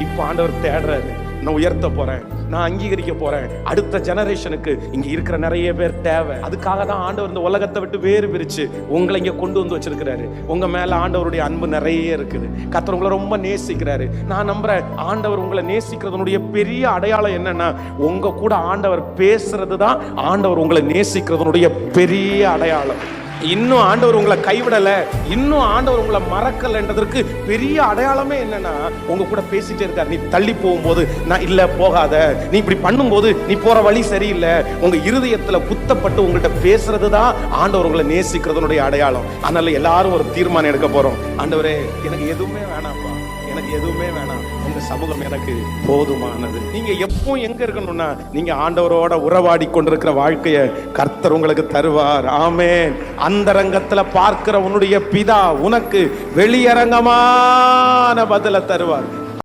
இப்போ ஆண்டவர் தேடுறாரு. நான் உயர்த்த போறேன், நான் அங்கீகரிக்க போறேன். அடுத்த ஜெனரேஷனுக்கு இங்க இருக்கிற நிறைய பேர் தேவை. அதுக்காக தான் ஆண்டவர் இந்த உலகத்தை விட்டு வேறு பிரிச்சு உங்களை இங்க கொண்டு வந்து வச்சிருக்கிறாரு. உங்க மேல ஆண்டவருடைய அன்பு நிறைய இருக்குது. கர்த்தர் உங்களை ரொம்ப நேசிக்கிறாரு. நான் நம்புறேன் ஆண்டவர் உங்களை நேசிக்கிறதுனுடைய பெரிய அடையாளம் என்னன்னா, உங்க கூட ஆண்டவர் பேசுறது தான் ஆண்டவர் உங்களை நேசிக்கிறதுனுடைய பெரிய அடையாளம். இன்னும் ஆண்டவர் உங்களை கைவிடல, இன்னும் ஆண்டவர் உங்களை மறக்கலன்றதற்கு பெரிய அடையாளமே என்னன்னா, உங்க கூட பேசிட்டே இருக்காரு. நீ தள்ளி போகும்போது நான் இல்ல போகாத, நீ இப்படி பண்ணும்போது நீ போற வழி சரியில்லை, உங்க இருதயத்துல குத்தப்பட்டு உங்கள்கிட்ட பேசுறது தான் ஆண்டவர் உங்களை நேசிக்கிறதுனுடைய அடையாளம். அதனால எல்லாரும் ஒரு தீர்மானம் எடுக்க போறோம். ஆண்டவரே, எனக்கு எதுவுமே வேணாம்ப்பா, எனக்கு எதுவுமே வேணாம், உங்க சமூகம் எனக்கு போதுமானது. நீங்க எப்போ எங்க இருக்கணும்னா, நீங்க ஆண்டவரோட உறவாடி கொண்டிருக்கிற வாழ்க்கைய கர்த்தர் உங்களுக்கு தருவார். ஆமென். அந்தரங்கத்துல பார்க்கிற உன்னுடைய பிதா உனக்கு வெளியரங்கமான பதில தருவார்.